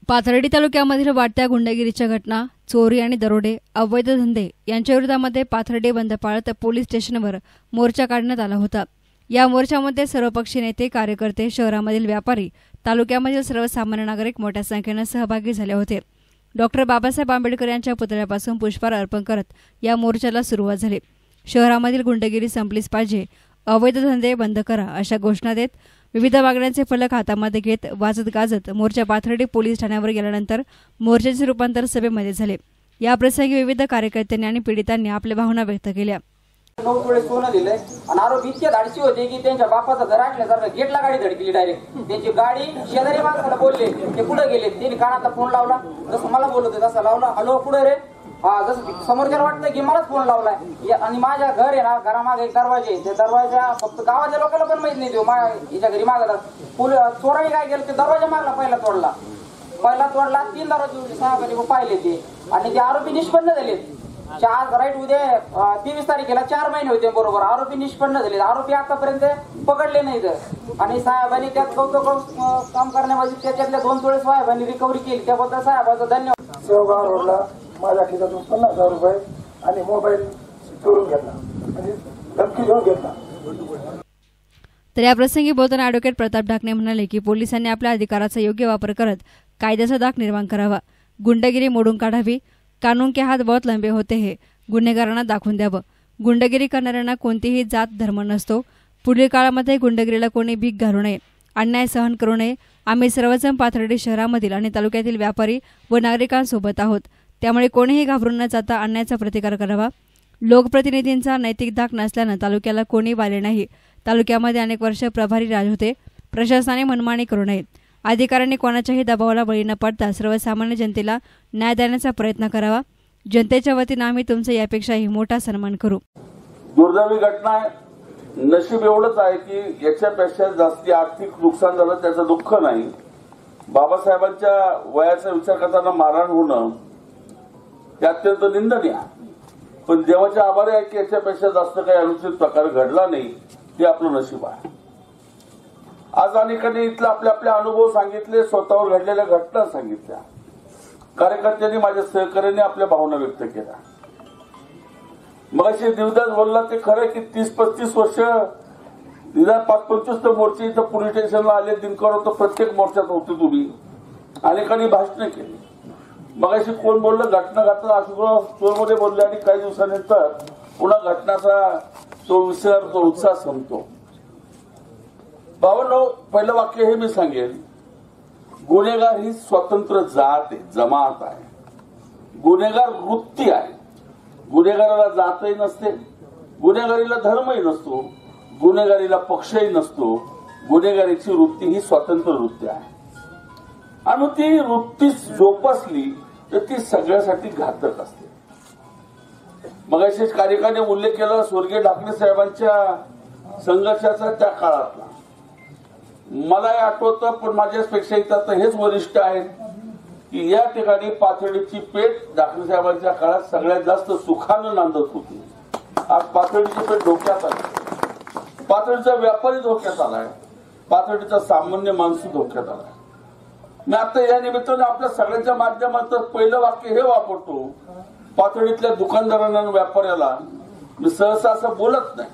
पाथर्डी तालुक्यामधील वाढत्या गुंडगिरीच्या घटना, चोरी आणि दरोडे, अवैध धंदे यांच्या विरोधामध्ये पाथर्डी बंद पाळत पोलीस स्टेशनवर मोर्चा काढण्यात आला होता। या मोर्चामध्ये सर्वपक्षीय नेते, कार्यकर्ते, शहरामधील व्यापारी, तालुक्यामधील सर्वसामान्य नागरिक मोठ्या संख्येने सहभागी झाले होते। डॉक्टर बाबासाहेब आंबेडकर यांच्या पुतळ्यापासून पुष्पहार अर्पण करत या मोर्चाला सुरुवात झाली। शहरामधील गुंडगिरी संपलीच पाहिजे, अवैध धंदे बंद करा अशा घोषणा देत विविध मागण्यांचे फलक हातामध्ये घेत वाजत गाजत मोर्चा पाथर्डी पोलीस ठाण्यावर गेल्यानंतर मोर्चाचे रूपांतर सभेमध्ये झाले। या प्रसंगी विविध कार्यकर्त्यांनी आणि पीडितांनी आपल्या भावना व्यक्त केल्या। 9 तोळे सोनं दिलंय आणि आरोपी इतके धाडसी होते की त्यांच्या बापाचं घर आटल्यासारखं गेटला गाडी धडकली डायरेक्ट। त्यांची गाडी शेजारी माणसाला बोलले, ते पुढे गेले, त्यांनी कानातला फोन लावला, जसं मला बोलत होते तसं लावला, हॅलो पुढे रे, जसं समोरच्याला वाटतं की मलाच फोन लावलाय। आणि माझ्या घर आहे ना, घरामागे एक दरवाजा आहे, ते दरवाजा फक्त गावाच्या लोकांना पण माहित नाही, तो हिच्या घरी मागतात। चोराने काय केलं, ते दरवाजा मागला, पहिला तोडला, 3 दरवाजे 6 गडी पाहिले ते, आणि ते आरोपी निष्पन्न झाले। 4 राईट उद्या 23 तारखेला 4 महिने होते बरोबर, आरोपी निष्पन्न झाले। आरोपी आतापर्यंत पकडले नाहीत आणि साहेबांनी त्यात कौतुक काम करण्यामध्ये त्याच्यातल्या 2 तोळे साहेबांनी रिकव्हरी केली, त्याबद्दल साहेबांचं धन्यवाद। शेवगाव रोडला माझ्या खिशातून 50,000 रुपये आणि मोबाईल चोरून घेतला, म्हणजे धमकी देऊन घेतला। तर या प्रसंगी बोलताना ॲडव्होकेट प्रताप ढाकणे म्हणाले की पोलिसांनी आपल्या अधिकाराचा योग्य वापर करत कायद्याचा धाक निर्माण करावा, गुंडगिरी मोडून काढावी। कानून के हात बहुत लंबे होते हे गुन्हेगारांना दाखवून द्यावं। गुंडगिरी करणाऱ्यांना कोणतीही जात धर्म नसतो। पुढील काळामध्ये गुंडगिरीला कोणी भीक घालू नये, अन्याय सहन करू नये। आम्ही सर्वजण पाथर्डी शहरामधील आणि तालुक्यातील व्यापारी व नागरिकांसोबत आहोत, त्यामुळे कोणीही घाबरून न जाता अन्यायाचा प्रतिकार करावा। लोकप्रतिनिधींचा नैतिक धाक नसल्यानं तालुक्याला कोणी वाले नाही। तालुक्यामध्ये अनेक वर्ष प्रभारी राज होते, प्रशासनाने मनमानी करू नये। अधिकाऱ्यांनी कोणाच्याही दबावाला बळी न पडता सर्वसामान्य जनतेला न्याय देण्याचा प्रयत्न करावा। जनतेच्या वतीनं आम्ही तुमचा यापेक्षाही मोठा सन्मान करू। दुर्दैवी घटना आहे, नशीब एवढंच आहे की याच्यापेक्षा जास्ती आर्थिक नुकसान झालं त्याचं दुःख नाही। बाबासाहेबांच्या वयाचा विचार करताना मारहाण होणं ते अत्यंत निंदनीय आहे, पण देवाच्या आभारी आहे की याच्यापेक्षा जास्त काही अनुचित प्रकार घडला नाही, हे आपलं नशीब आहे। आज अनेकांनी इथले आपले आपले अनुभव सांगितले, स्वतःवर घडलेल्या घटना सांगितल्या, कार्यकर्त्यांनी माझ्या सहकार्याने आपल्या भावना व्यक्त केल्या। मगाशी देवदास बोलला ते खरं की 30-35 वर्ष निदान 5-25 मोर्चे इथं पोलीस स्टेशनला आले, दिनकर होतं, प्रत्येक मोर्चात होते तुम्ही, अनेकांनी भाषणं केली। मगाशी कोण बोललं, घटना चोरमध्ये बोलले आणि काही दिवसानंतर पुन्हा घटनाचा तो विसर, तो उत्साह संपतो। भावांनो, पहिलं वाक्य हे मी सांगेन, गुन्हेगार ही स्वतंत्र जात आहे, जमात आहे, गुन्हेगार वृत्ती आहे। गुन्हेगाराला जातही नसते, गुन्हेगारीला धर्मही नसतो, गुन्हेगारीला पक्षही नसतो। गुन्हेगारीची वृत्ती ही स्वतंत्र वृत्ती आहे आणि ती वृत्ती जोपासली तर ती सगळ्यासाठी घातक असते। मगाशीच कार्यकाने उल्लेख केला स्वर्गीय ढाकणे साहेबांच्या संघर्षाचा, त्या काळातला मलाही आठवतं, पण माझ्यापेक्षा इथं हेच वरिष्ठ आहेत की या ठिकाणी पाथर्डीची पेठ ढाकणे साहेबांच्या काळात सगळ्यात जास्त सुखानं नांदत होती। आज पाथर्डीची पेठ धोक्यात आली, पाथर्डीचा व्यापारी धोक्यात आलाय, पाथर्डीचा सामान्य माणूस धोक्यात आलाय। मी आता या निमित्ताने आपल्या सगळ्यांच्या माध्यमातून पहिलं वाक्य हे वापरतो, पाथर्डीतल्या दुकानदारांना आणि व्यापाऱ्याला मी सहसा असं बोलत नाही,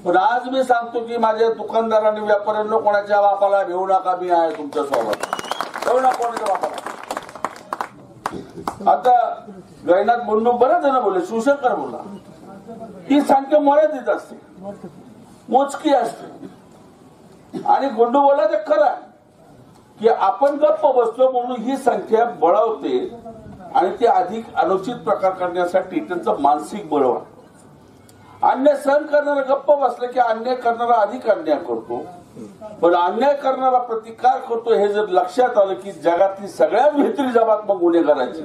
पण आज मी सांगतो की माझ्या दुकानदारांनी व्यापाऱ्यांना कोणाच्या बापाला घेऊ नका, मी आहे तुमच्या सोबत, घेऊ नका कोणाच्या बापाला। आता गैनात मुंडू बरेच जण बोलले, शिवशंकर बोलला, ही संख्या मर्यादित असते, मोजकी असते, आणि गुंडू बोलला ते खरं आहे की आपण गप्प बसलो म्हणून ही संख्या बळावते आणि ते अधिक अनुचित प्रकार करण्यासाठी त्यांचं मानसिक बळ वाढतं। अन्याय सहन करणारा गप्प बसलं की अन्याय करणारा अधिक अन्याय करतो, पण अन्याय करणारा प्रतिकार करतो हे जर लक्षात आलं की जगातली सगळ्यात भित्री जमात मग गुन्हेगारांची।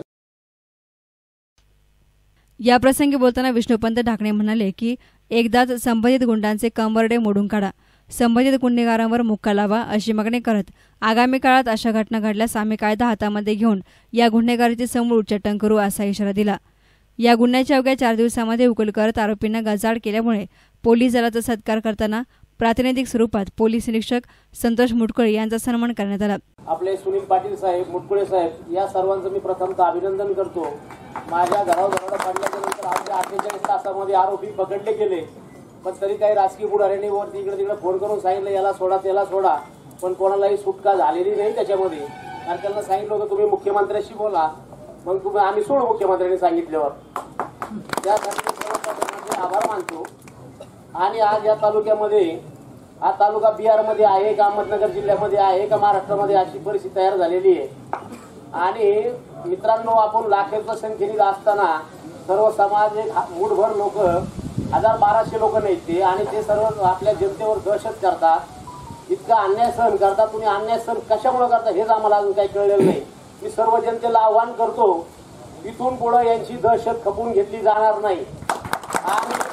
या प्रसंगी बोलताना विष्णुपंत ढाकणे म्हणाले की एकदाच संबंधित गुंडांचे कंबरडे मोडून काढा, संबंधित गुन्हेगारांवर मुक्का लावा अशी मागणी करत आगामी काळात अशा घटना घडल्यास आम्ही कायदा हातामध्ये घेऊन या गुन्हेगारीचे समूळ उच्चाटन करू असा इशारा दिला। या गुन्ह्याच्या अवघ्या 4 दिवसामध्ये उकल करत आरोपींना गजाआड केल्यामुळे पोलीस दलाचा सत्कार करताना प्रातिनिधिक स्वरूपात पोलीस निरीक्षक संतोष मुटकुळे यांचा सन्मान करण्यात आला। आपले सुनील पाटील साहेब, मुटकुळे साहेब या सर्वांचं मी प्रथमतः अभिनंदन करतो। माझ्या घरावर दरोडा पाडल्याच्या नंतर आज 48 तासामध्ये आरोपी पकडले गेले, पण तरी काही राजकीय पुढाऱ्यांनी वरती इकडे तिकडे फोन करून सांगितलं याला सोडा त्याला सोडा, पण कोणालाही सुटका झालेली नाही त्याच्यामध्ये। कारण त्यांना सांगितलं होतं तुम्ही मुख्यमंत्र्यांशी बोला, मग आम्ही सोडू मुख्यमंत्र्यांनी सांगितल्यावर। त्यासाठी सर्व आभार मानतो। आणि आज या तालुक्यामध्ये, हा तालुका बिहारमध्ये आहे का अहमदनगर जिल्ह्यामध्ये आहे का महाराष्ट्रामध्ये, अशी परिस्थिती तयार झालेली आहे। आणि मित्रांनो, आपण लाखोच्या संख्येने असताना सर्व समाज एक मूठभर लोक, 1200 लोक नाहीत ते, आणि ते सर्व आपल्या जनतेवर दहशत करतात, इतका अन्याय सहन करतात। तुम्ही अन्याय सहन कशामुळे करता हेच आम्हाला अजून काही कळलेलं नाही। मी सर्व जनतेला आवाहन करतो, इथून पुढे यांची दहशत खपून घेतली जाणार नाही। आणि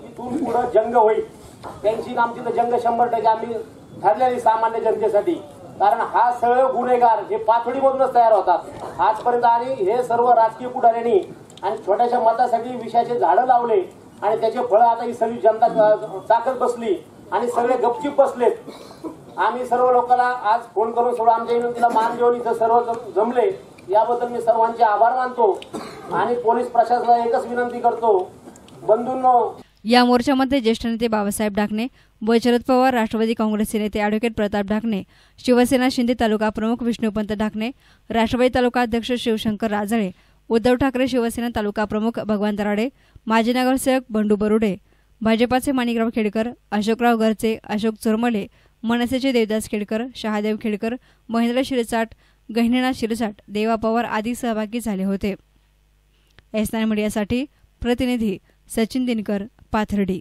इथून पुढे जंग होईल, त्यांची आमची तर जंग 100% आम्ही ठरलेली सामान्य जनतेसाठी। कारण हा सगळे गुन्हेगार जे पाथडीमधूनच तयार होतात आजपर्यंत, आणि हे सर्व राजकीय पुढाऱ्यांनी आणि छोट्याशा मतासाठी विषयाचे झाडं लावले, आणि त्याचे फळ आता ही सगळी जनता चाकत बसली आणि सगळे गपचीप बसलेत। आम्ही सर्व लोकांना आज फोन करून सर्व आमच्या विनंतीला मान देऊन इथं सर्व जमले, याबद्दल मी सर्वांचे आभार मानतो। आणि पोलीस प्रशासनाला एकच विनंती करतो, बंधूंनो, या मोर्चामध्ये ज्येष्ठ नेते बाबासाहेब ढाकणे व शरद पवार, राष्ट्रवादी काँग्रेसचे नेते ॲडव्होकेट प्रताप ढाकणे, शिवसेना शिंदे तालुका प्रमुख विष्णुपंत ढाकणे, राष्ट्रवादी तालुका अध्यक्ष शिवशंकर राजळे, उद्धव ठाकरे शिवसेना तालुका प्रमुख भगवान राडे, माजी नगरसेवक बंडू बरुडे, भाजपाचे माणिकराव खेडकर, अशोकराव गरचे, अशोक चोरमले, मनसेचे देवदास खेडकर, शहादेव खेडकर, महेंद्र शिरसाट, गहिनीनाथ शिरसाट, देवा पवार आदी सहभागी झाले होते। एस9 मीडियासाठी प्रतिनिधी सचिन दिनकर, पाथर्डी।